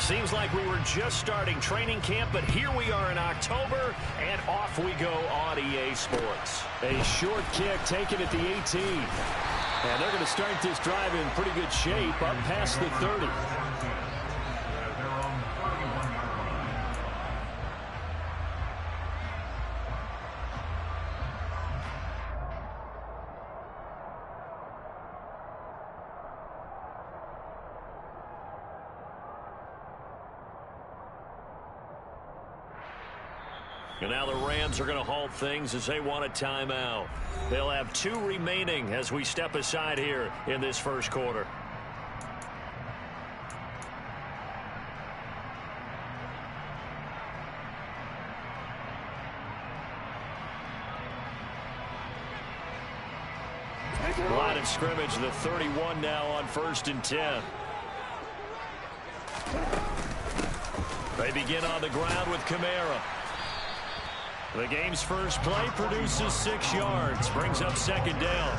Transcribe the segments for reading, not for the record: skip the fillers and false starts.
Seems like we were just starting training camp, but here we are in October, and off we go on EA Sports. A short kick taken at the 18. And they're going to start this drive in pretty good shape up past the 30. And now the Rams are going to halt things as they want a timeout. They'll have 2 remaining as we step aside here in this first quarter. Line of scrimmage, the 31 now on 1st and 10. They begin on the ground with Kamara. The game's first play produces 6 yards, brings up 2nd down.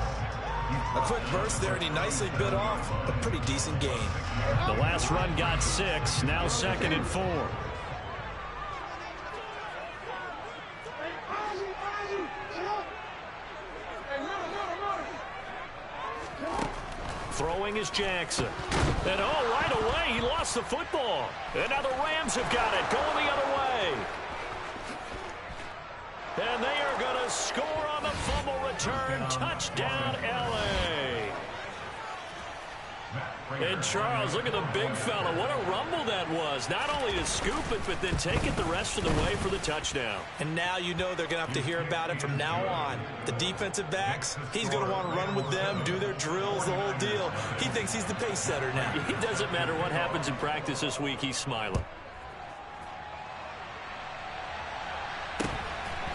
A quick burst there, and he nicely bit off a pretty decent gain. The last run got 6, now 2nd and 4. Throwing is Jackson. And right away, he lost the football. And now the Rams have got it, going the other way. And they are going to score on the fumble return. Touchdown, L.A. And Charles, look at the big fella. What a rumble that was. Not only to scoop it, but then take it the rest of the way for the touchdown. And now you know they're going to have to hear about it from now on. The defensive backs, he's going to want to run with them, do their drills, the whole deal. He thinks he's the pace setter now. It doesn't matter what happens in practice this week. He's smiling.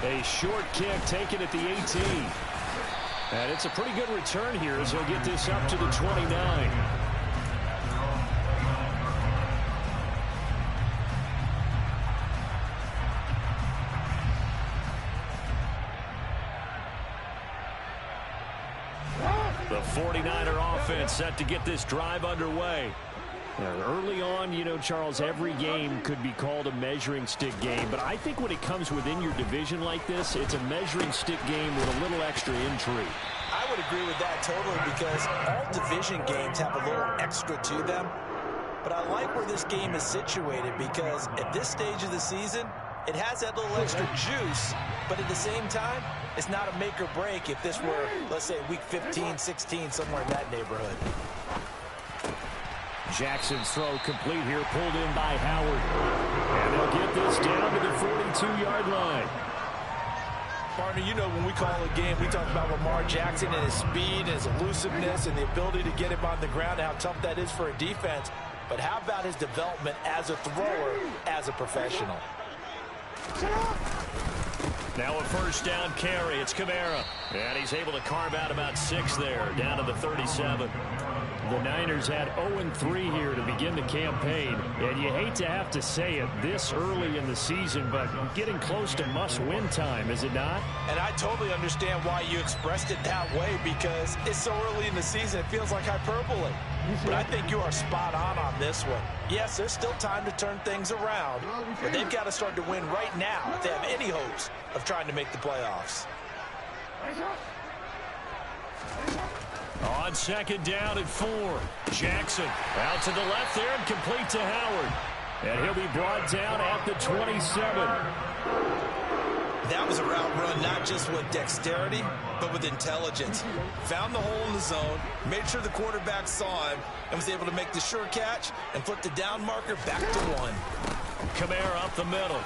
A short kick taken at the 18. And it's a pretty good return here as he'll get this up to the 29. The 49er offense set to get this drive underway. Early on, you know, Charles, every game could be called a measuring stick game. But I think when it comes within your division like this, it's a measuring stick game with a little extra intrigue. I would agree with that totally because all division games have a little extra to them. But I like where this game is situated because at this stage of the season, it has that little extra juice. But at the same time, it's not a make or break if this were, let's say, week 15, 16, somewhere in that neighborhood. Jackson's throw complete here, pulled in by Howard. And they'll get this down to the 42-yard line. Partner, you know when we call a game, we talk about Lamar Jackson and his speed and his elusiveness and the ability to get him on the ground and how tough that is for a defense. But how about his development as a thrower, as a professional? Now a first down carry. It's Kamara. And he's able to carve out about 6 there, down to the 37. The Niners had 0-3 here to begin the campaign. And you hate to have to say it this early in the season, but getting close to must-win time, is it not? And I totally understand why you expressed it that way because it's so early in the season, it feels like hyperbole. But I think you are spot on this one. Yes, there's still time to turn things around, but they've got to start to win right now if they have any hopes of trying to make the playoffs. On second down and 4, Jackson out to the left there and complete to Howard. And he'll be brought down at the 27. That was a route run not just with dexterity, but with intelligence. Found the hole in the zone, made sure the quarterback saw him, and was able to make the sure catch and flip the down marker back to 1. Kamara up the middle.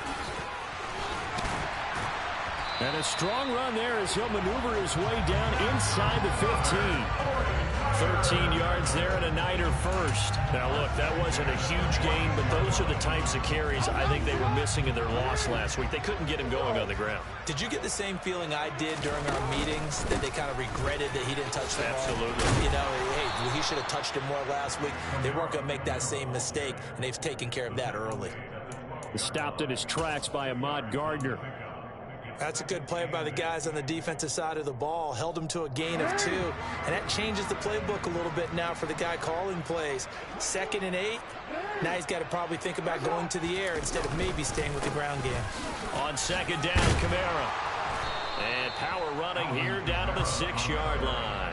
And a strong run there as he'll maneuver his way down inside the 15. 13 yards there and a Niner first. Now, look, that wasn't a huge gain, but those are the types of carries I think they were missing in their loss last week. They couldn't get him going on the ground. Did you get the same feeling I did during our meetings, that they kind of regretted that he didn't touch the ball? Absolutely. You know, hey, he should have touched him more last week. They weren't going to make that same mistake, and they've taken care of that early. Stopped in his tracks by Ahmad Gardner. That's a good play by the guys on the defensive side of the ball. Held him to a gain of 2. And that changes the playbook a little bit now for the guy calling plays. 2nd and 8. Now he's got to probably think about going to the air instead of maybe staying with the ground game. On second down, Kamara. And power running here down to the 6-yard line.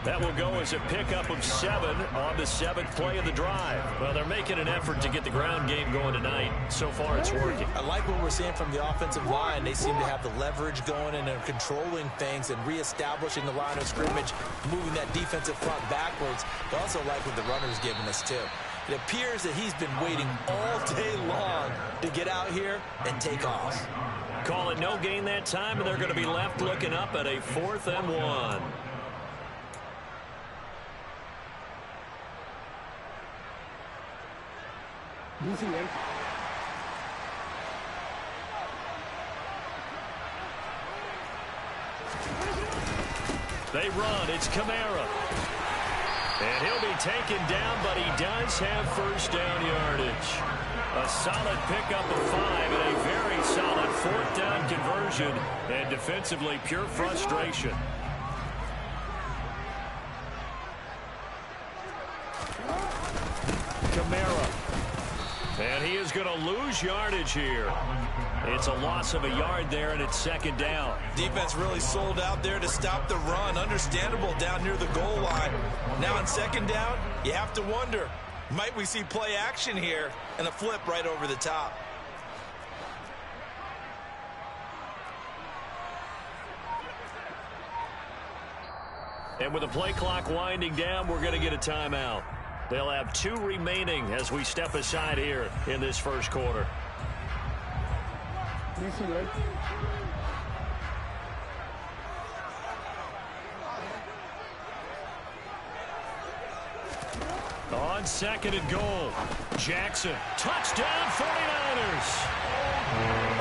That will go as a pickup of 7 on the 7th play of the drive. Well, they're making an effort to get the ground game going tonight. So far, it's working. I like what we're seeing from the offensive line. They seem to have the leverage going and they're controlling things and reestablishing the line of scrimmage, moving that defensive front backwards. I also like what the runner's giving us, too. It appears that he's been waiting all day long to get out here and take off. Call it no gain that time, and they're going to be left looking up at a 4th and 1. They run. It's Kamara. And he'll be taken down, but he does have first down yardage. A solid pickup of 5 and a very solid 4th down conversion. And defensively, pure frustration. Kamara. And he is going to lose yardage here. It's a loss of a yard there, and it's second down. Defense really sold out there to stop the run. Understandable down near the goal line. Now on second down, you have to wonder, might we see play action here and a flip right over the top? And with the play clock winding down, we're going to get a timeout. They'll have 2 remaining as we step aside here in this first quarter. On second and goal, Jackson. Touchdown, 49ers.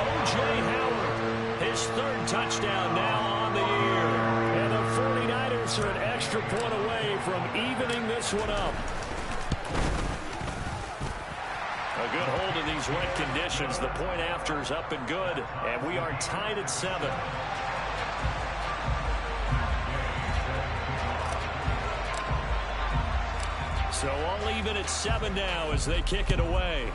O.J. Howard, his 3rd touchdown now on the year. And the 49ers are an extra point away from evening this one up. A good hold in these wet conditions. The point after is up and good, and we are tied at 7. So all even at 7 now as they kick it away.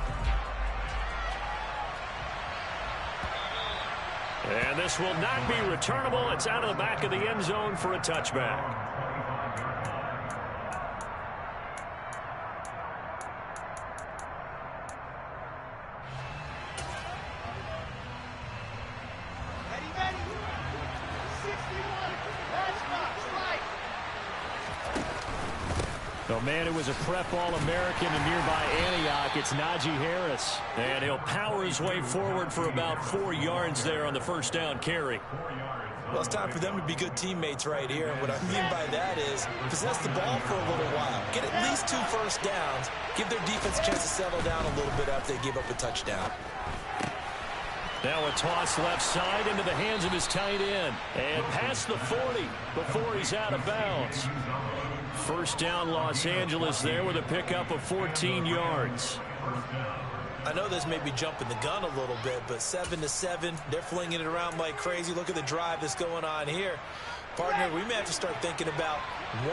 And this will not be returnable. It's out of the back of the end zone for a touchback. The man who was a prep All-American in nearby Antioch, it's Najee Harris. And he'll power his way forward for about 4 yards there on the first down carry. Well, it's time for them to be good teammates right here. And what I mean by that is possess the ball for a little while. Get at least 2 first downs. Give their defense a chance to settle down a little bit after they give up a touchdown. Now a toss left side into the hands of his tight end. And past the 40 before he's out of bounds. First down Los Angeles there with a pickup of 14 yards. I know this may be jumping the gun a little bit, but 7-7, they're flinging it around like crazy. Look at the drive that's going on here. Partner, we may have to start thinking about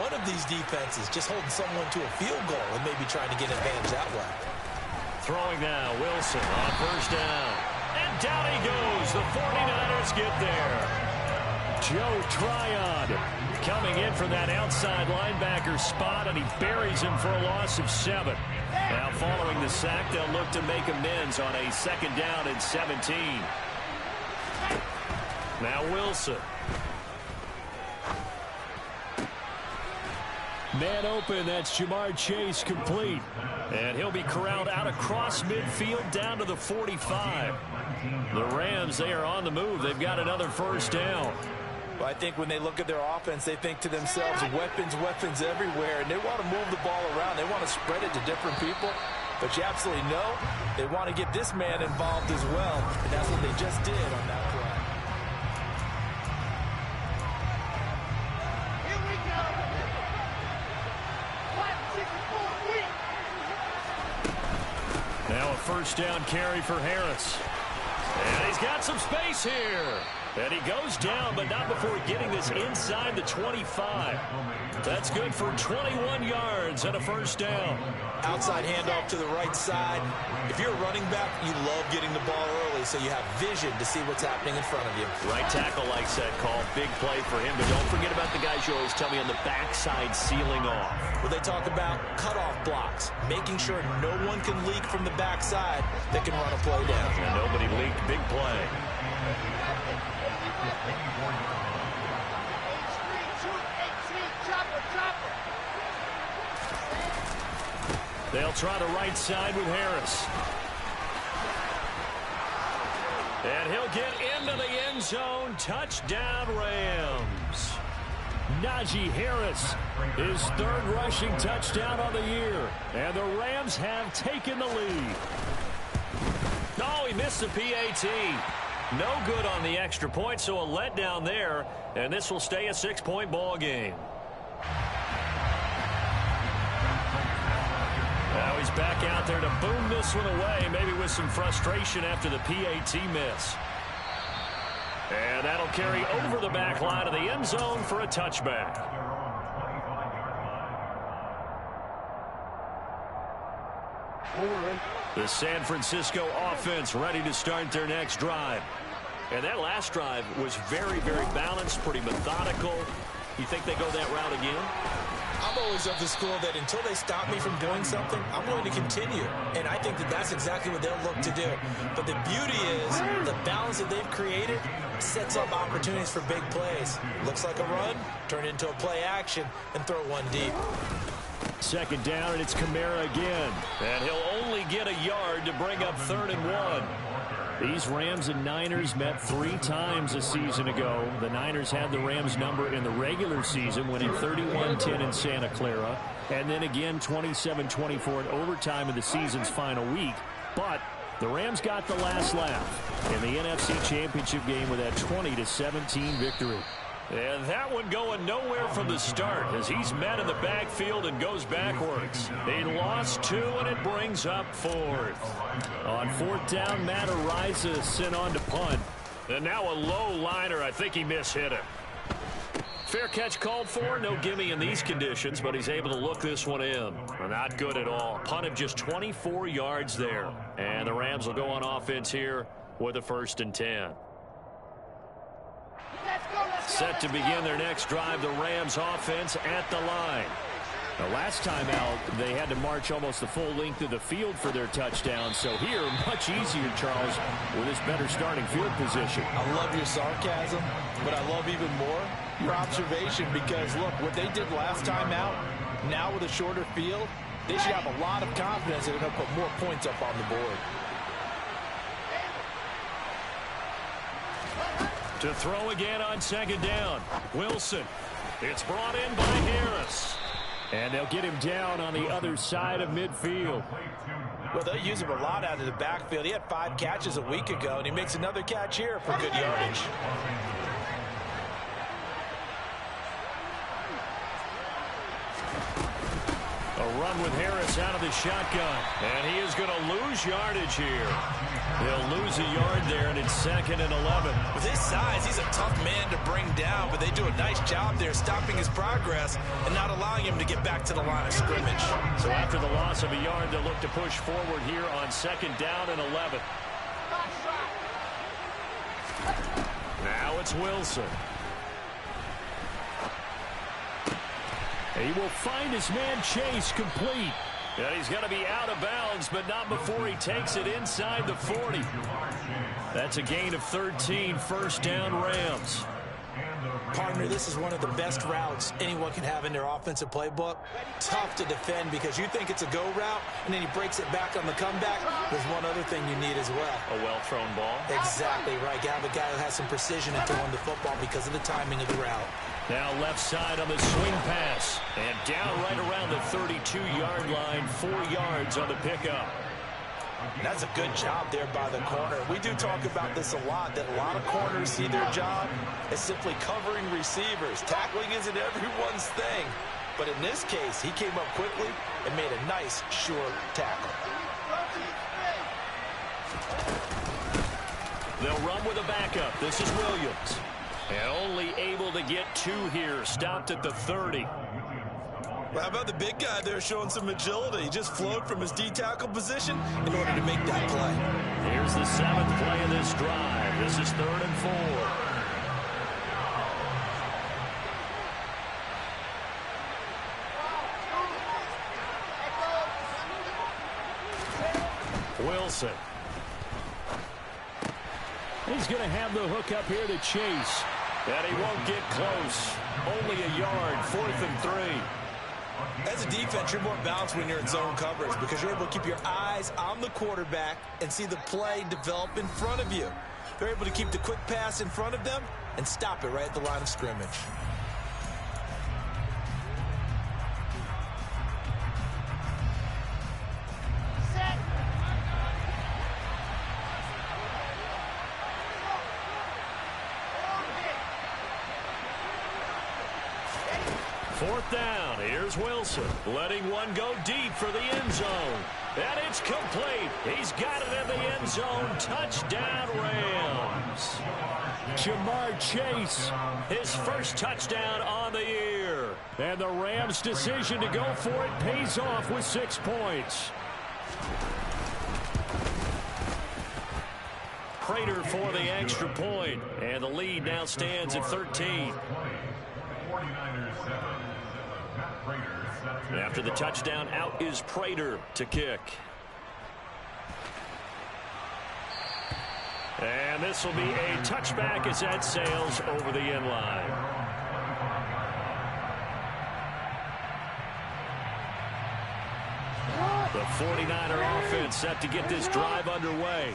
one of these defenses just holding someone to a field goal and maybe trying to get an advantage that way. Throwing now, Wilson on first down. And down he goes. The 49ers get there. Joe Tryon coming in from that outside linebacker spot, and he buries him for a loss of 7. Now following the sack, they'll look to make amends on a second down and 17. Now Wilson. Man open, that's Jamar Chase complete. And he'll be corralled out across midfield down to the 45. The Rams, they are on the move. They've got another first down. Well, I think when they look at their offense, they think to themselves, weapons, weapons everywhere, and they want to move the ball around. They want to spread it to different people. But you absolutely know they want to get this man involved as well, and that's what they just did on that play. Here we go. 5, 6, 4, Now a first down carry for Harris. And he's got some space here. And he goes down, but not before getting this inside the 25. That's good for 21 yards and a first down. Outside handoff to the right side. If you're a running back, you love getting the ball early so you have vision to see what's happening in front of you. Right tackle likes that call. Big play for him, but don't forget about the guys you always tell me on the backside sealing off. Well, they talk about cutoff blocks, making sure no one can leak from the backside that can run a play down. And nobody leaked. Big play. They'll try the right side with Harris. And he'll get into the end zone. Touchdown, Rams. Najee Harris, his third rushing touchdown of the year. And the Rams have taken the lead. Oh, he missed the PAT. No good on the extra point, so a letdown there. And this will stay a 6-point ball game. Now he's back out there to boom this one away, maybe with some frustration after the PAT miss. And that'll carry over the back line of the end zone for a touchback. The San Francisco offense ready to start their next drive. And that last drive was very, very balanced, pretty methodical. You think they go that route again? I'm always of the school that until they stop me from doing something, I'm going to continue. And I think that that's exactly what they'll look to do. But the beauty is the balance that they've created sets up opportunities for big plays. Looks like a run, turn it into a play action, and throw one deep. Second down, and it's Kamara again. And he'll only get a yard to bring up 3rd and 1. These Rams and Niners met 3 times a season ago. The Niners had the Rams number in the regular season, winning 31-10 in Santa Clara. And then again 27-24 in overtime in the season's final week. But the Rams got the last laugh in the NFC Championship game with that 20-17 victory. And that one going nowhere from the start as he's met in the backfield and goes backwards. He lost 2, and it brings up 4th. On 4th down, Matt Araiza sent on to punt. And now a low liner. I think he mishit it. Fair catch called for. No gimme in these conditions, but he's able to look this one in. Not good at all. Punt of just 24 yards there. And the Rams will go on offense here with a 1st and 10. Set to begin their next drive, the Rams offense at the line. The last time out, they had to march almost the full length of the field for their touchdown. So here, much easier, Charles, with this better starting field position. I love your sarcasm, but I love even more your observation because, look, what they did last time out, now with a shorter field, they should have a lot of confidence that they're going to put more points up on the board. To throw again on 2nd down. Wilson. It's brought in by Harris. And they'll get him down on the other side of midfield. Well, they'll use him a lot out of the backfield. He had 5 catches a week ago, and he makes another catch here for good yardage. A run with Harris out of the shotgun. And he is going to lose yardage here. He'll lose a yard there, and it's 2nd and 11. With his size, he's a tough man to bring down, but they do a nice job there stopping his progress and not allowing him to get back to the line of scrimmage. So after the loss of a yard, they'll look to push forward here on 2nd down and 11. Now it's Wilson. He will find his man Chase complete. And he's going to be out of bounds, but not before he takes it inside the 40. That's a gain of 13, 1st down Rams. Partner, this is one of the best routes anyone can have in their offensive playbook. Tough to defend because you think it's a go route, and then he breaks it back on the comeback. There's one other thing you need as well. A well-thrown ball. Exactly right. You have a guy who has some precision in throwing the football because of the timing of the route. Now left side on the swing pass. And down right around the 32-yard line, 4 yards on the pickup. That's a good job there by the corner. We do talk about this a lot, that a lot of corners see their job as simply covering receivers. Tackling isn't everyone's thing. But in this case, he came up quickly and made a nice, sure tackle. They'll run with a backup. This is Williams. And only able to get 2 here. Stopped at the 30. Well, how about the big guy there showing some agility? He just flowed from his D-tackle position in order to make that play. Here's the 7th play of this drive. This is 3rd and 4. Wilson. He's going to have the hook up here to Chase. And he won't get close. Only a yard, 4th and 3. As a defense, you're more balanced when you're in zone coverage because you're able to keep your eyes on the quarterback and see the play develop in front of you. They're able to keep the quick pass in front of them and stop it right at the line of scrimmage. Fourth down. Here's Wilson. Letting one go deep for the end zone. And it's complete. He's got it in the end zone. Touchdown, Rams. Jamar Chase, his first touchdown on the year. And the Rams' decision to go for it pays off with 6 points. Prater for the extra point. And the lead now stands at 13. After the touchdown, out is Prater to kick. And this will be a touchback as that sails over the end line. The 49er offense set to get this drive underway.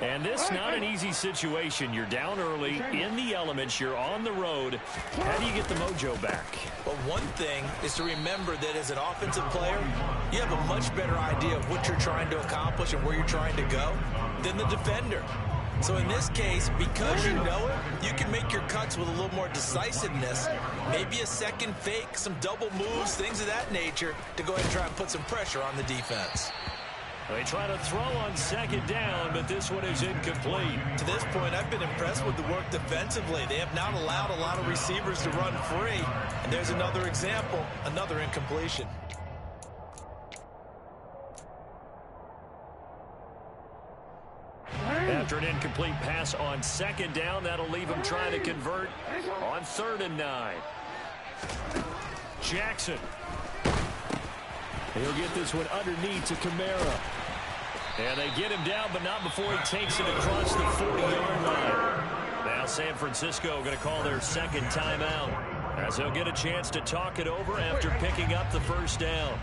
And this not an easy situation. You're down early, in the elements, you're on the road. How do you get the mojo back? Well, one thing is to remember that as an offensive player, you have a much better idea of what you're trying to accomplish and where you're trying to go than the defender. So in this case, because you know it, you can make your cuts with a little more decisiveness, maybe a second fake, some double moves, things of that nature, to go ahead and try and put some pressure on the defense. They try to throw on second down, but this one is incomplete. To this point, I've been impressed with the work defensively. They have not allowed a lot of receivers to run free. And there's another example, another incompletion. After an incomplete pass on second down, that'll leave him trying to convert on 3rd and 9. Jackson. He'll get this one underneath to Kamara. And they get him down, but not before he takes it across the 40-yard line. Now San Francisco going to call their second timeout, as they'll get a chance to talk it over after picking up the first down.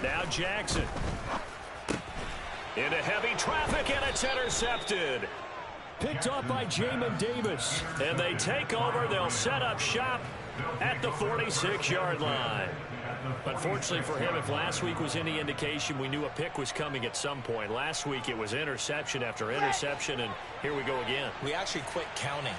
Now Jackson. Into heavy traffic, and it's intercepted. Picked off by Jamin Davis. And they take over. They'll set up shop at the 46-yard line. Unfortunately for him, if last week was any indication, we knew a pick was coming at some point. Last week it was interception after interception, and here we go again. We actually quit counting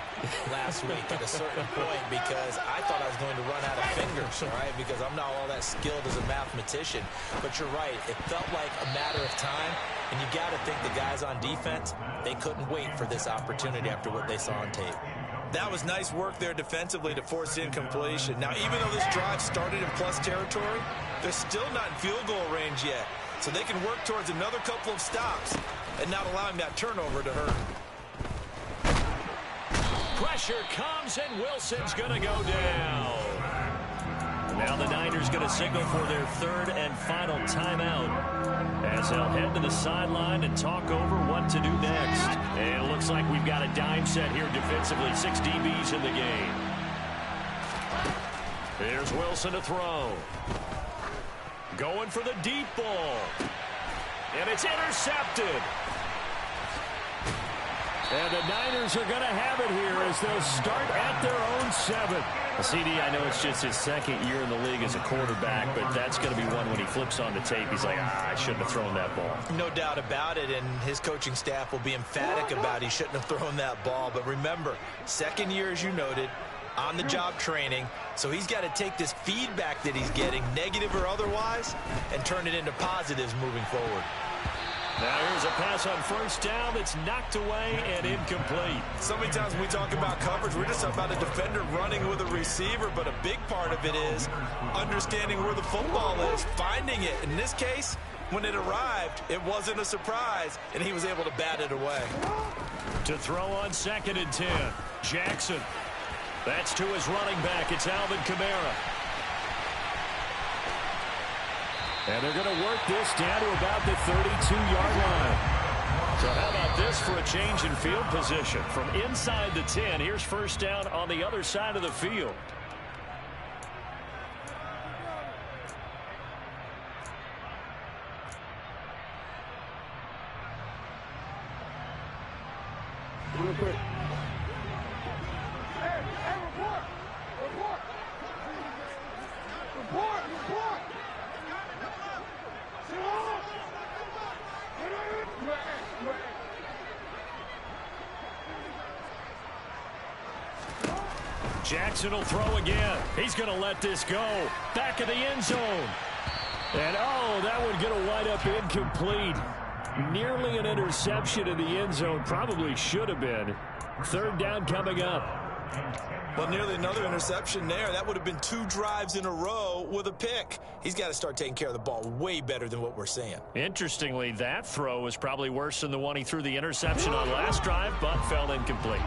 last week at a certain point because I thought I was going to run out of fingers, all right, because I'm not all that skilled as a mathematician. But you're right. It felt like a matter of time, and you got to think the guys on defense, they couldn't wait for this opportunity after what they saw on tape. That was nice work there defensively to force incompletion. Now, even though this drive started in plus territory, they're still not in field goal range yet. So they can work towards another couple of stops and not allowing that turnover to hurt. Pressure comes, and Wilson's going to go down. Now the Niners going to signal for their 3rd and final timeout, as they'll head to the sideline and talk over what to do next. And it looks like we've got a dime set here defensively. 6 DBs in the game. Here's Wilson to throw. Going for the deep ball. And it's intercepted. And the Niners are going to have it here as they'll start at their own 7. CD, I know it's just his 2nd year in the league as a quarterback, but that's going to be one when he flips on the tape. He's like, I shouldn't have thrown that ball. No doubt about it, and his coaching staff will be emphatic about he shouldn't have thrown that ball. But remember, 2nd year, as you noted, on-the-job training. So he's got to take this feedback that he's getting, negative or otherwise, and turn it into positives moving forward. Now here's a pass on first down that's knocked away and incomplete. So many times when we talk about coverage, we're just about a defender running with a receiver, but a big part of it is understanding where the football is, finding it. In this case, when it arrived, it wasn't a surprise, and he was able to bat it away. To throw on 2nd and 10, Jackson. That's to his running back. It's Alvin Kamara. And they're going to work this down to about the 32-yard line. So how about this for a change in field position? From inside the 10, here's first down on the other side of the field. Real quick. Jackson will throw again. He's going to let this go. Back of the end zone. And, oh, that one going to wind up incomplete. Nearly an interception in the end zone. Probably should have been. 3rd down coming up. Well, nearly another interception there. That would have been 2 drives in a row with a pick. He's got to start taking care of the ball way better than what we're seeing. Interestingly, that throw was probably worse than the one he threw the interception on last drive, but fell incomplete.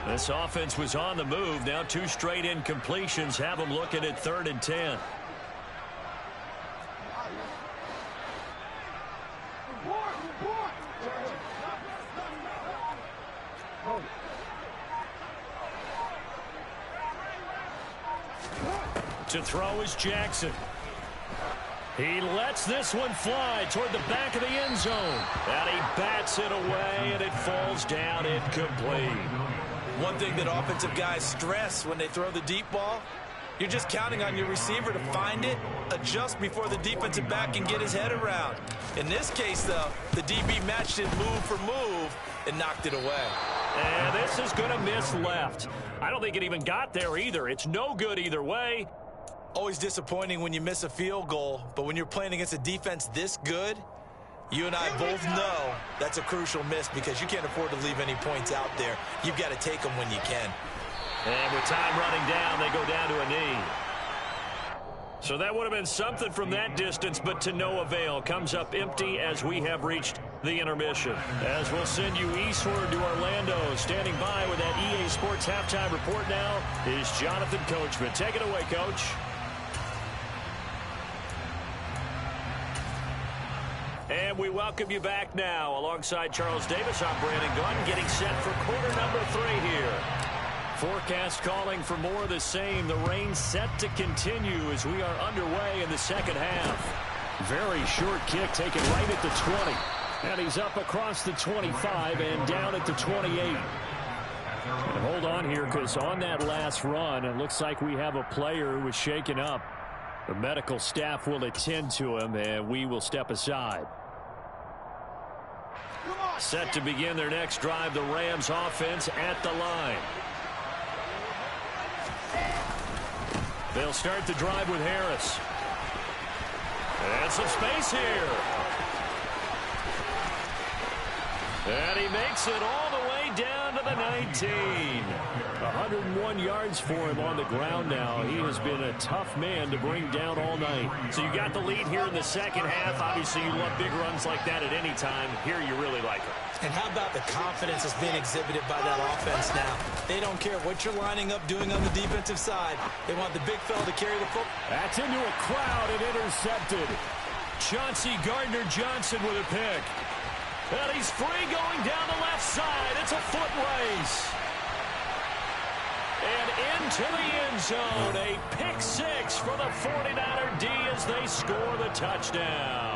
This offense was on the move. Now 2 straight incompletions have them looking at 3rd and 10. To throw is Jackson. He lets this one fly toward the back of the end zone. And he bats it away, and it falls down incomplete. One thing that offensive guys stress when they throw the deep ball, you're just counting on your receiver to find it, adjust before the defensive back can get his head around. In this case, though, the DB matched it move for move and knocked it away. And this is going to miss left. I don't think it even got there either. It's no good either way. Always disappointing when you miss a field goal, but when you're playing against a defense this good, you and I both know that's a crucial miss because you can't afford to leave any points out there. You've got to take them when you can. And with time running down, they go down to a knee. So that would have been something from that distance, but to no avail. Comes up empty as we have reached the intermission. As we'll send you eastward to Orlando. Standing by with that EA Sports halftime report now is Jonathan Coachman. Take it away, Coach. And we welcome you back now. Alongside Charles Davis, I'm Brandon Gunn, getting set for quarter number 3 here. Forecast calling for more of the same. The rain set to continue as we are underway in the second half. Very short kick taken right at the 20. And he's up across the 25 and down at the 28. And hold on here, because on that last run, it looks like we have a player who was shaken up. The medical staff will attend to him, and we will step aside. Set to begin their next drive, the Rams offense at the line. They'll start the drive with Harris. And some space here. And he makes it all the way down to the 19. 101 yards for him on the ground now. He has been a tough man to bring down all night. So you got the lead here in the second half. Obviously, you love big runs like that at any time. Here you really like it. And how about the confidence that's being exhibited by that offense now? They don't care what you're lining up doing on the defensive side. They want the big fella to carry the football. That's into a crowd and intercepted. Chauncey Gardner-Johnson with a pick. And he's free going down the left side. It's a foot race. And into the end zone. A pick 6 for the 49er D as they score the touchdown.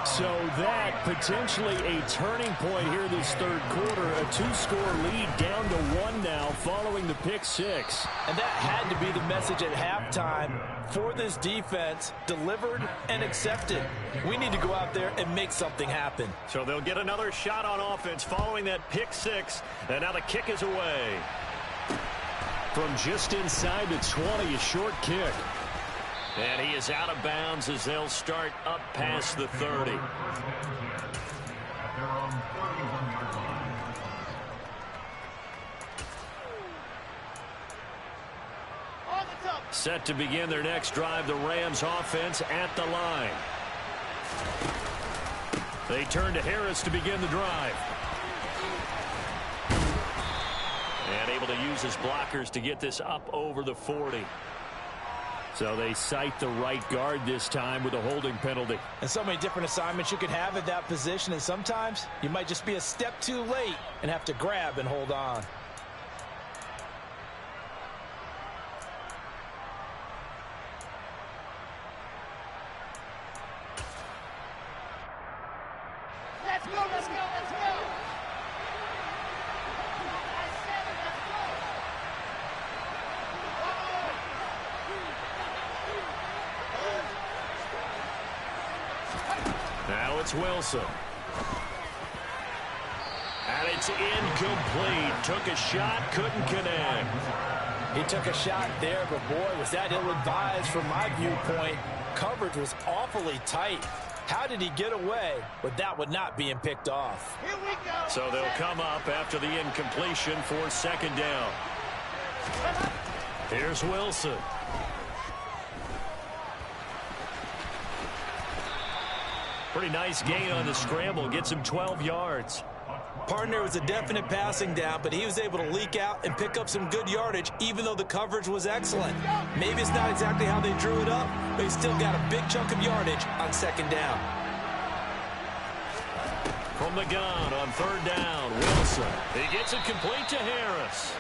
So that potentially a turning point here this third quarter. A 2-score lead down to 1 now following the pick 6. And that had to be the message at halftime for this defense. Delivered and accepted. We need to go out there and make something happen. So they'll get another shot on offense following that pick 6. And now the kick is away. From just inside the 20, a short kick. And he is out of bounds as they'll start up past the 30. Set to begin their next drive, the Rams offense at the line. They turn to Harris to begin the drive. And able to use his blockers to get this up over the 40. So they cite the right guard this time with a holding penalty. And so many different assignments you could have at that position, and sometimes you might just be a step too late and have to grab and hold on. Let's go, let's go, let's go. Now it's Wilson. And it's incomplete. Took a shot, couldn't connect. He took a shot there, but boy, was that ill-advised from my viewpoint. Coverage was awfully tight. How did he get away with that one not being picked off? Here we go. So they'll come up after the incompletion for second down. Here's Wilson. Pretty nice gain on the scramble. Gets him 12 yards. Partner was a definite passing down, but he was able to leak out and pick up some good yardage, even though the coverage was excellent. Maybe it's not exactly how they drew it up, but he still got a big chunk of yardage on second down. From the gun on third down, Wilson. He gets it complete to Harris.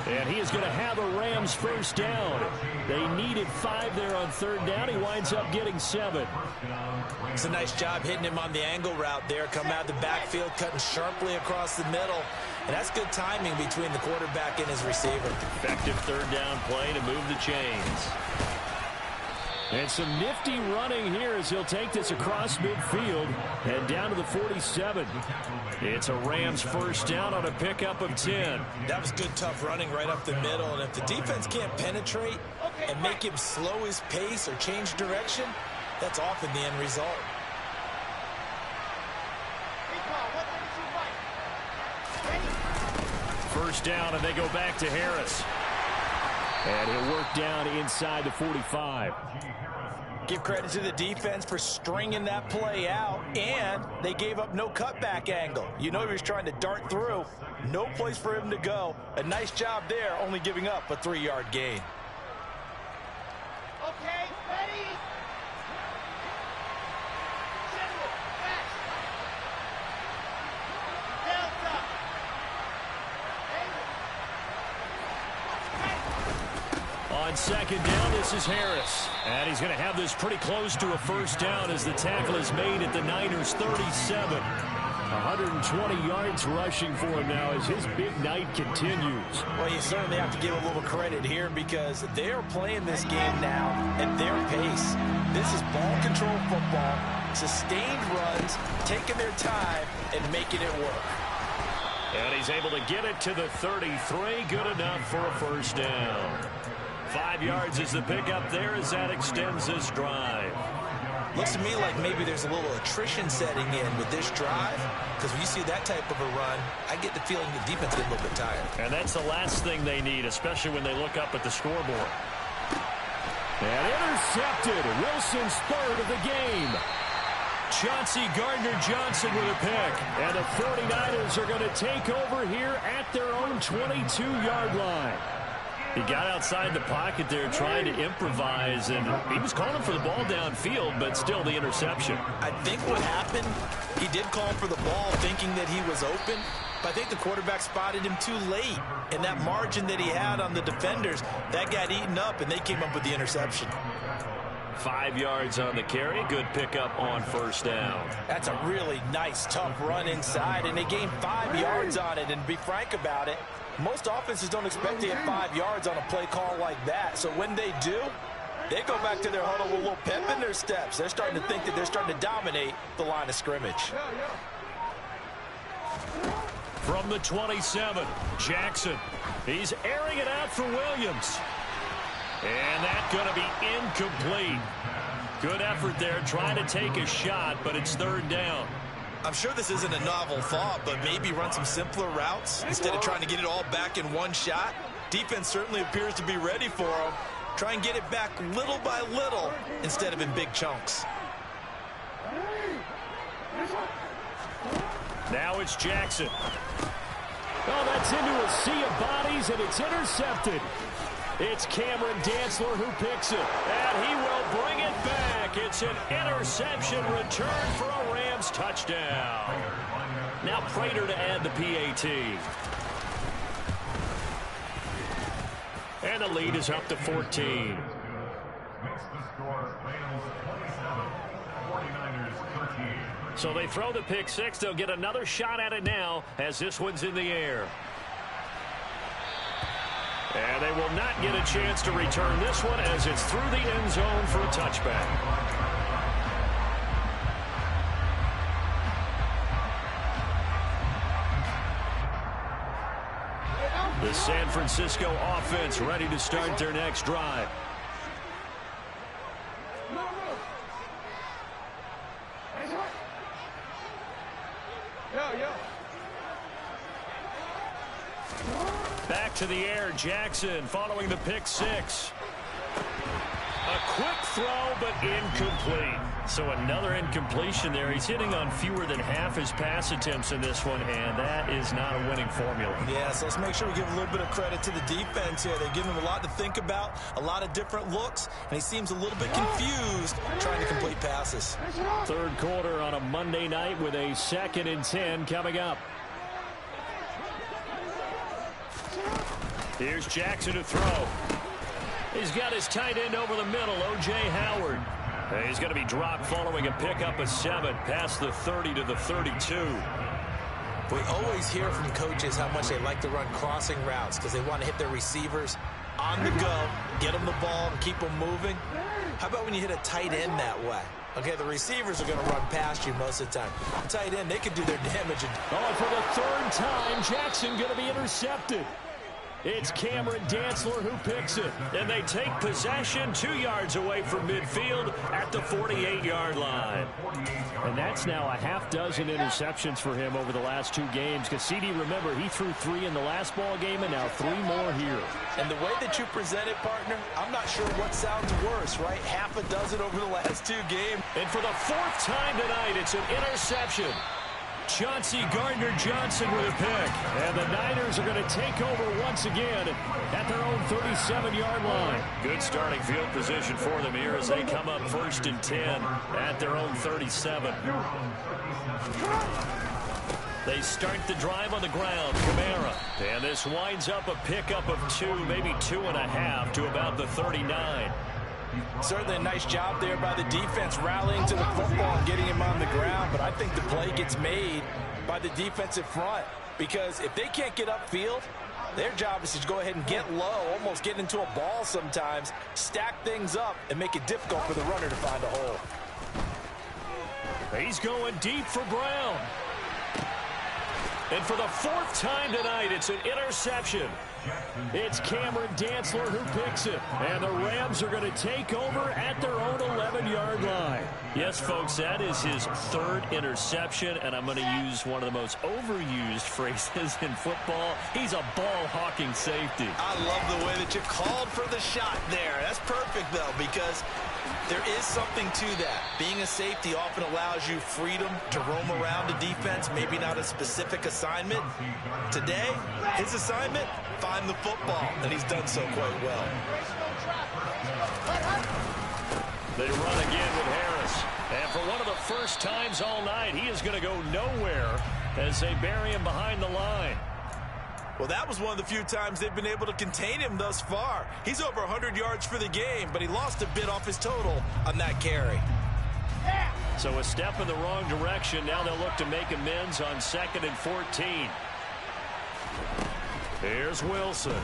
And he is going to have a Rams first down. They needed 5 there on third down. He winds up getting 7. It's a nice job hitting him on the angle route there. Coming out of the backfield, cutting sharply across the middle. And that's good timing between the quarterback and his receiver. Effective third down play to move the chains. And some nifty running here as he'll take this across midfield and down to the 47. It's a Rams first down on a pickup of 10. That was good, tough running right up the middle. And if the defense can't penetrate and make him slow his pace or change direction, that's often the end result. First down, and they go back to Harris. And he'll work down inside the 45. Give credit to the defense for stringing that play out, and they gave up no cutback angle. You know he was trying to dart through. No place for him to go. A nice job there, only giving up a 3-yard gain. Okay, ready? On second down, this is Harris. And he's going to have this pretty close to a first down as the tackle is made at the Niners' 37. 120 yards rushing for him now as his big night continues. Well, you certainly have to give a little credit here because they're playing this game now at their pace. This is ball control football, sustained runs, taking their time and making it work. And he's able to get it to the 33. Good enough for a first down. 5 yards is the pickup there as that extends this drive. Looks to me like maybe there's a little attrition setting in with this drive, because when you see that type of a run, I get the feeling the defense gets a little bit tired. And that's the last thing they need, especially when they look up at the scoreboard. And intercepted. Wilson's third of the game. Chauncey Gardner-Johnson with a pick. And the 49ers are going to take over here at their own 22-yard line. He got outside the pocket there trying to improvise, and he was calling for the ball downfield, but still the interception. I think what happened, he did call for the ball thinking that he was open, but I think the quarterback spotted him too late. And that margin that he had on the defenders, that got eaten up, and they came up with the interception. 5 yards on the carry. Good pickup on first down. That's a really nice, tough run inside, and they gained 5 yards on it. And to be frank about it, most offenses don't expect to get 5 yards on a play call like that. So when they do, they go back to their huddle with a little pep in their steps. They're starting to think that they're starting to dominate the line of scrimmage. From the 27, Jackson. He's airing it out for Williams. And that's going to be incomplete. Good effort there trying to take a shot, but it's third down. I'm sure this isn't a novel thought, but maybe run some simpler routes instead of trying to get it all back in one shot. Defense certainly appears to be ready for him. Try and get it back little by little instead of in big chunks. Now it's Jackson. Oh, that's into a sea of bodies, and it's intercepted. It's Cameron Dantzler who picks it, and he will bring it back. It's an interception return for a Rams touchdown. Now Prater to add the PAT. And the lead is up to 14. So they throw the pick six. They'll get another shot at it now as this one's in the air. And they will not get a chance to return this one as it's through the end zone for a touchback. The San Francisco offense ready to start their next drive. Back to the air, Jackson following the pick six. A quick throw, but incomplete. So another incompletion there. He's hitting on fewer than half his pass attempts in this one, and that is not a winning formula. Yeah, so let's make sure we give a little bit of credit to the defense here. They give him a lot to think about, a lot of different looks, and he seems a little bit confused trying to complete passes. Third quarter on a Monday night with a 2nd and 10 coming up. Here's Jackson to throw. He's got his tight end over the middle, O.J. Howard. He's going to be dropped following a pickup of 7 past the 30 to the 32. We always hear from coaches how much they like to run crossing routes because they want to hit their receivers on the go, get them the ball, and keep them moving. How about when you hit a tight end that way? Okay, the receivers are going to run past you most of the time. The tight end, they can do their damage. Oh, for the third time, Jackson going to be intercepted. It's Cameron Dantzler who picks it. And they take possession 2 yards away from midfield at the 48-yard line. And that's now a half dozen interceptions for him over the last 2 games. Cassini, remember, he threw 3 in the last ball game and now 3 more here. And the way that you present it, partner, I'm not sure what sounds worse, right? Half a dozen over the last 2 games. And for the 4th time tonight, it's an interception. Chauncey Gardner-Johnson with a pick. And the Niners are going to take over once again at their own 37-yard line. Good starting field position for them here as they come up 1st and 10 at their own 37. They start the drive on the ground. Kamara. And this winds up a pickup of 2, maybe 2.5 to about the 39. Certainly a nice job there by the defense rallying to the football and getting him on the ground, but I think the play gets made by the defensive front because if they can't get upfield, their job is to go ahead and get low, almost get into a ball sometimes, stack things up, and make it difficult for the runner to find a hole. He's going deep for Brown. And for the 4th time tonight, it's an interception. It's Cameron Dantzler who picks it. And the Rams are going to take over at their own 11-yard line. Yes, folks, that is his 3rd interception, and I'm going to use one of the most overused phrases in football. He's a ball-hawking safety. I love the way that you called for the shot there. That's perfect, though, because there is something to that. Being a safety often allows you freedom to roam around a defense, maybe not a specific assignment. Today, his assignment, find the football, and he's done so quite well. They run again with Harris. And for one of the first times all night, he is going to go nowhere as they bury him behind the line. Well, that was one of the few times they've been able to contain him thus far. He's over 100 yards for the game, but he lost a bit off his total on that carry. So a step in the wrong direction. Now they'll look to make amends on 2nd and 14. Here's Wilson.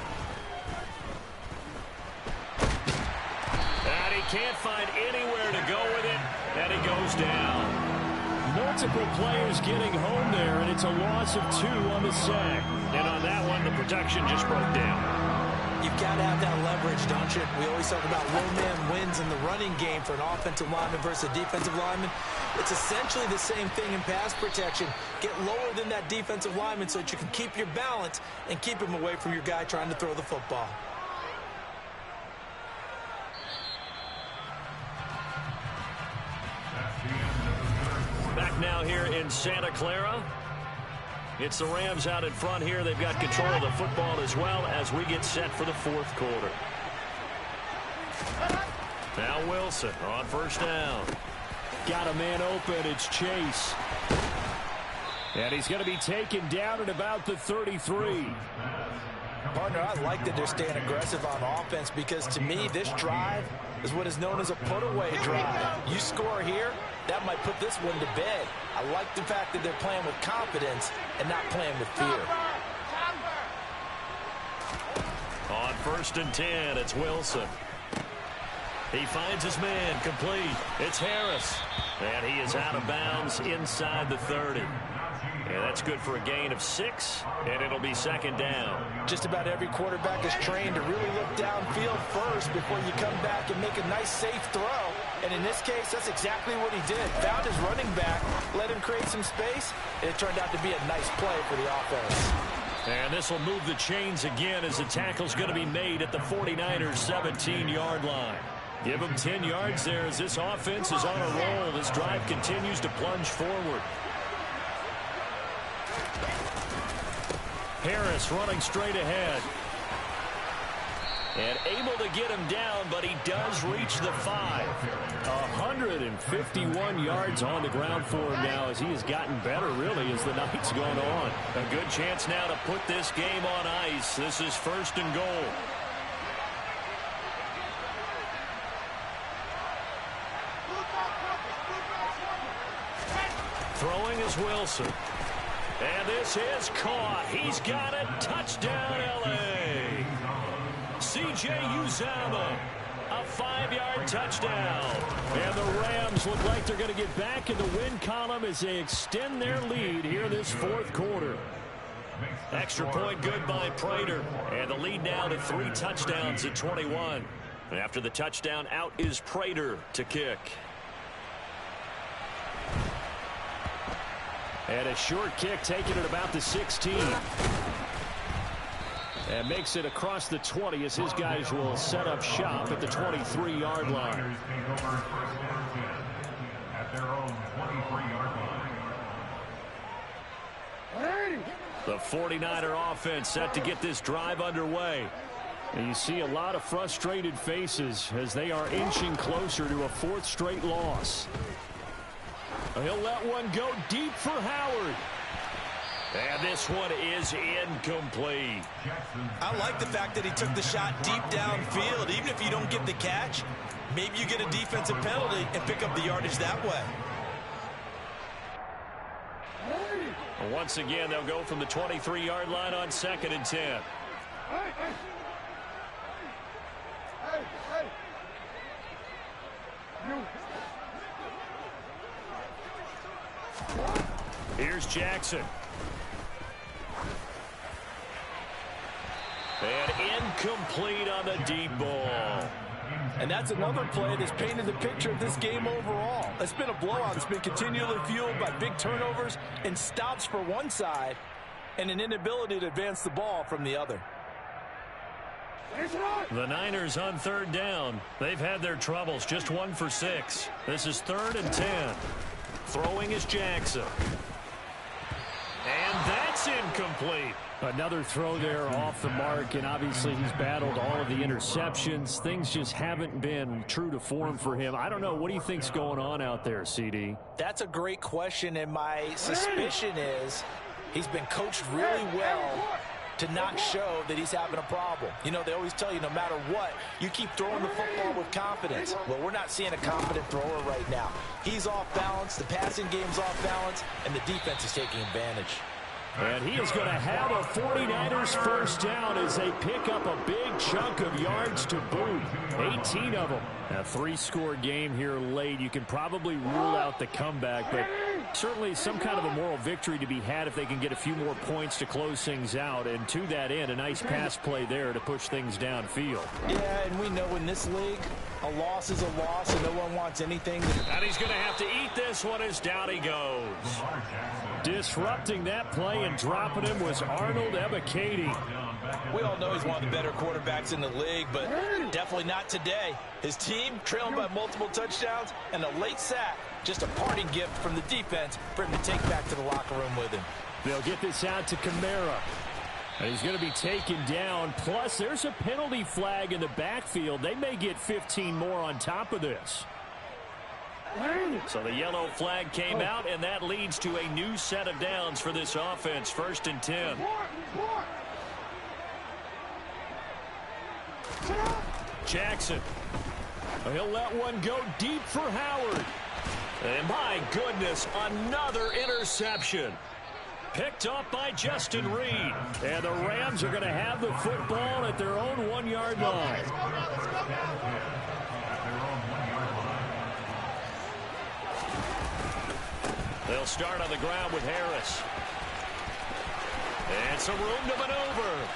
And he can't find anywhere to go with it, and he goes down. Multiple players getting home there, and it's a loss of 2 on the sack. And on that one, the Protection just broke down. You've got to have that leverage, don't you? We always talk about low man wins in the running game for an offensive lineman versus a defensive lineman. It's essentially the same thing in pass protection. Get lower than that defensive lineman so that you can keep your balance and keep him away from your guy trying to throw the football. Back now here in Santa Clara. It's the Rams out in front here. They've got control of the football as well as we get set for the fourth quarter. Now Wilson on first down. Got a man open. It's Chase. And he's going to be taken down at about the 33. Partner, I like that they're staying aggressive on offense because to me, this drive is what is known as a put-away drive. You score here, that might put this one to bed. I like the fact that they're playing with confidence and not playing with fear. On first and 10, it's Wilson. He finds his man complete. It's Harris. And he is out of bounds inside the 30. And that's good for a gain of 6, and it'll be second down. Just about every quarterback is trained to really look downfield first before you come back and make a nice, safe throw. And in this case, that's exactly what he did. Found his running back, let him create some space, and it turned out to be a nice play for the offense. And this will move the chains again as the tackle's going to be made at the 49ers' 17-yard line. Give them 10 yards there as this offense is on a roll. This drive continues to plunge forward. Harris running straight ahead. And able to get him down, but he does reach the 5. 151 yards on the ground for him now as he has gotten better, really, as the night's gone on. A good chance now to put this game on ice. This is first and goal. Throwing is Wilson. And this is caught. He's got it. Touchdown, L.A. C.J. Uzomah, a 5-yard touchdown. And the Rams look like they're going to get back in the win column as they extend their lead here this fourth quarter. Extra point good by Prater. And the lead now to 3 touchdowns at 21. And after the touchdown, out is Prater to kick. And a short kick taken at about the 16. And makes it across the 20 as his guys will set up shop at the 23-yard line. The 49er offense set to get this drive underway. And you see a lot of frustrated faces as they are inching closer to a 4th straight loss. He'll let one go deep for Howard. And this one is incomplete. I like the fact that he took the shot deep downfield. Even if you don't get the catch, maybe you get a defensive penalty and pick up the yardage that way. Once again, they'll go from the 23-yard line on 2nd and 10. Here's Jackson. And incomplete on the deep ball. And that's another play that's painted the picture of this game overall. It's been a blowout. It's been continually fueled by big turnovers and stops for one side and an inability to advance the ball from the other. The Niners on 3rd down. They've had their troubles. Just 1 for 6. This is 3rd and 10. Throwing is Jackson. And that's incomplete. Another throw there off the mark, and obviously he's battled all of the interceptions. Things just haven't been true to form for him. I don't know. What do you think's going on out there, CD? That's a great question, and my suspicion is he's been coached really well to not show that he's having a problem. You know, they always tell you no matter what, you keep throwing the football with confidence. Well, we're not seeing a confident thrower right now. He's off balance, the passing game's off balance, and the defense is taking advantage. And he is going to have a 49ers first down as they pick up a big chunk of yards to boot. 18 of them. A 3-score game here late. You can probably rule out the comeback, but Certainly some kind of a moral victory to be had if they can get a few more points to close things out. And to that end, a nice pass play there to push things downfield. Yeah, and we know in this league, a loss is a loss, and no one wants anything. And he's going to have to eat this one as down he goes. Disrupting that play and dropping him was Arnold Ebiketie. We all know he's one of the better quarterbacks in the league, but definitely not today. His team trailing by multiple touchdowns and a late sack. Just a parting gift from the defense for him to take back to the locker room with him. They'll get this out to Kamara. And he's going to be taken down. Plus, there's a penalty flag in the backfield. They may get 15 more on top of this. So the yellow flag came out, and that leads to a new set of downs for this offense. 1st and 10. Jackson. He'll let one go deep for Howard. And my goodness, another interception. Picked up by Justin Reed. And the Rams are going to have the football at their own 1-yard line. They'll start on the ground with Harris. And some room to maneuver.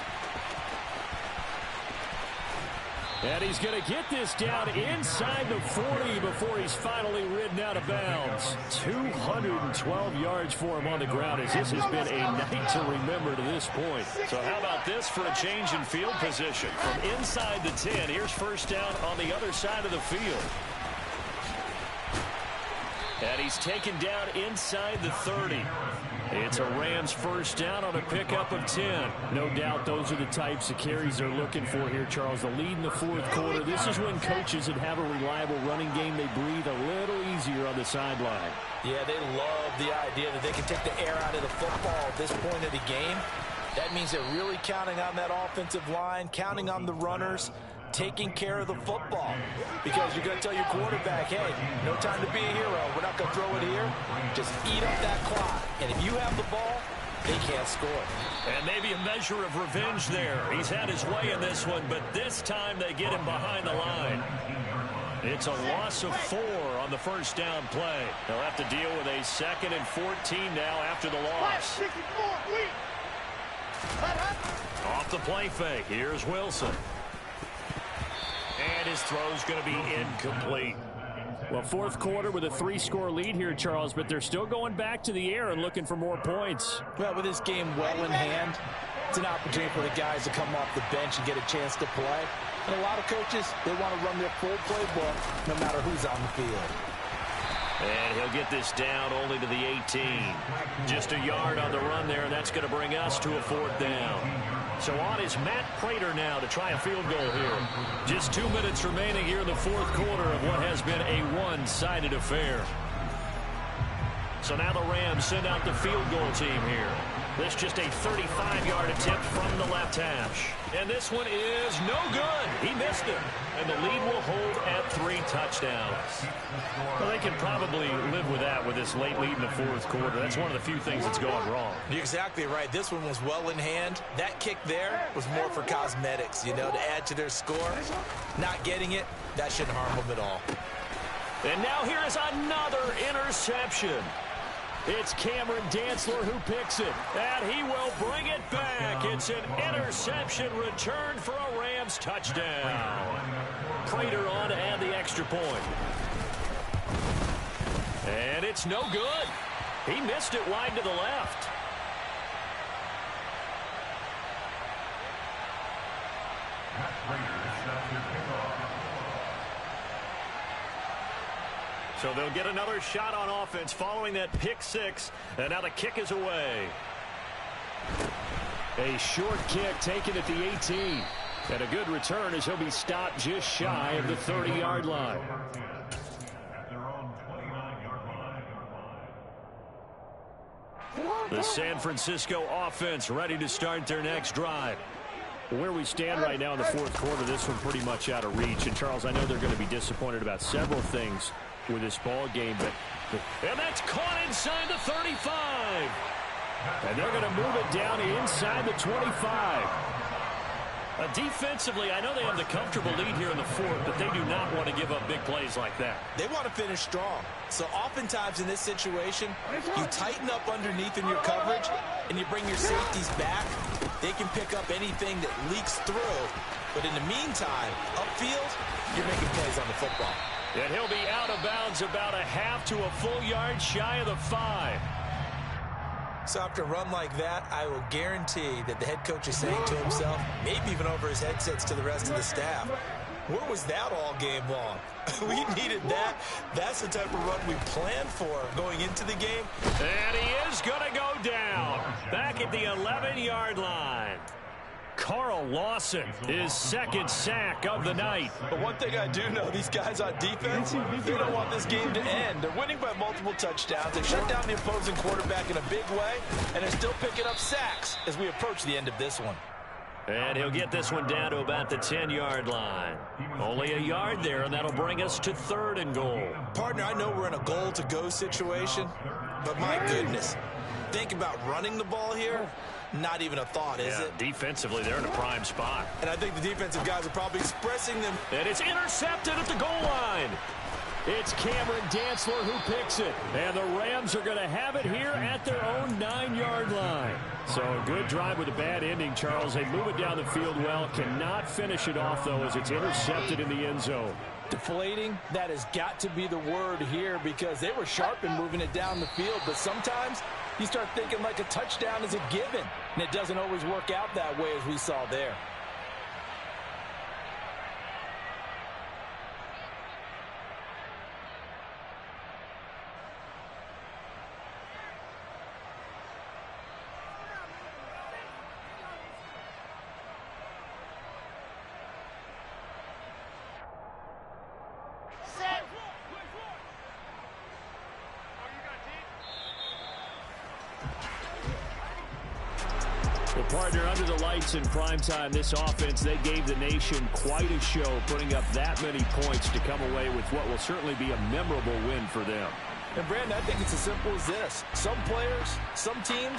And he's going to get this down inside the 40 before he's finally ridden out of bounds. 212 yards for him on the ground as this has been a night to remember to this point. So how about this for a change in field position? From inside the 10, here's 1st down on the other side of the field. And he's taken down inside the 30. It's a Rams 1st down on a pickup of 10. No doubt those are the types of carries they're looking for here, Charles. The lead in the 4th quarter. This is when coaches that have a reliable running game, they breathe a little easier on the sideline. Yeah, they love the idea that they can take the air out of the football at this point of the game. That means they're really counting on that offensive line, counting on the runners, taking care of the football. Because you're going to tell your quarterback, hey, no time to be a hero. We're not going to throw it here. Just eat up that clock. And if you have the ball, they can't score. And maybe a measure of revenge there. He's had his way in this one, but this time they get him behind the line. It's a loss of 4 on the 1st down play. They'll have to deal with a 2nd and 14 now after the loss. Off the play fake. Here's Wilson. And his throw's going to be incomplete. Well, 4th quarter with a 3-score lead here, Charles, but they're still going back to the air and looking for more points. Well, with this game well in hand, it's an opportunity for the guys to come off the bench and get a chance to play. And a lot of coaches, they want to run their full playbook no matter who's on the field. And he'll get this down only to the 18. Just a yard on the run there, and that's going to bring us to a 4th down. So on is Matt Prater now to try a field goal here. Just 2 minutes remaining here in the 4th quarter of what has been a one-sided affair. So now the Rams send out the field goal team here. This just a 35-yard attempt from the left hash. And this one is no good. He missed it. And the lead will hold at 3 touchdowns. Well, they can probably live with that with this late lead in the 4th quarter. That's one of the few things that's going wrong. You're exactly right. This one was well in hand. That kick there was more for cosmetics, you know, to add to their score. Not getting it, that shouldn't harm them at all. And now here is another interception. It's Cameron Dantzler who picks it, and he will bring it back. It's an interception returned for a Rams touchdown. Prater on to add the extra point. And it's no good. He missed it wide to the left. So they'll get another shot on offense following that pick 6. And now the kick is away. A short kick taken at the 18. And a good return as he'll be stopped just shy of the 30-yard line. The San Francisco offense ready to start their next drive. Where we stand right now in the 4th quarter, this one pretty much out of reach. And, Charles, I know they're going to be disappointed about several things with this ball game, but and that's caught inside the 35. And they're going to move it down inside the 25. Defensively, I know they have the comfortable lead here in the fourth, but they do not want to give up big plays like that. They want to finish strong. So oftentimes in this situation, you tighten up underneath in your coverage, and you bring your safeties back. They can pick up anything that leaks through. But in the meantime, upfield, you're making plays on the football. And he'll be out of bounds about a half to a full yard shy of the 5. So after a run like that, I will guarantee that the head coach is saying to himself, maybe even over his headsets to the rest of the staff, where was that all game long? We needed that. That's the type of run we planned for going into the game. And he is going to go down back at the 11-yard line. Carl Lawson, his second sack of the night. But one thing I do know, these guys on defense, they don't want this game to end. They're winning by multiple touchdowns. They shut down the opposing quarterback in a big way, and they're still picking up sacks as we approach the end of this one. And he'll get this one down to about the 10-yard line. Only a yard there, and that'll bring us to 3rd and goal. Partner, I know we're in a goal-to-go situation, but my goodness, think about running the ball here. Not even a thought, is it? Defensively, they're in a prime spot. And I think the defensive guys are probably expressing them. And it's intercepted at the goal line. It's Cameron Dantzler who picks it. And the Rams are going to have it here at their own 9-yard line. So a good drive with a bad ending, Charles. They move it down the field well. Cannot finish it off, though, as it's intercepted in the end zone. Deflating, that has got to be the word here because they were sharp in moving it down the field. But sometimes you start thinking like a touchdown is a given, and it doesn't always work out that way as we saw there. Well, partner, under the lights in primetime, this offense, they gave the nation quite a show, putting up that many points to come away with what will certainly be a memorable win for them. And, Brandon, I think it's as simple as this. Some players, some teams,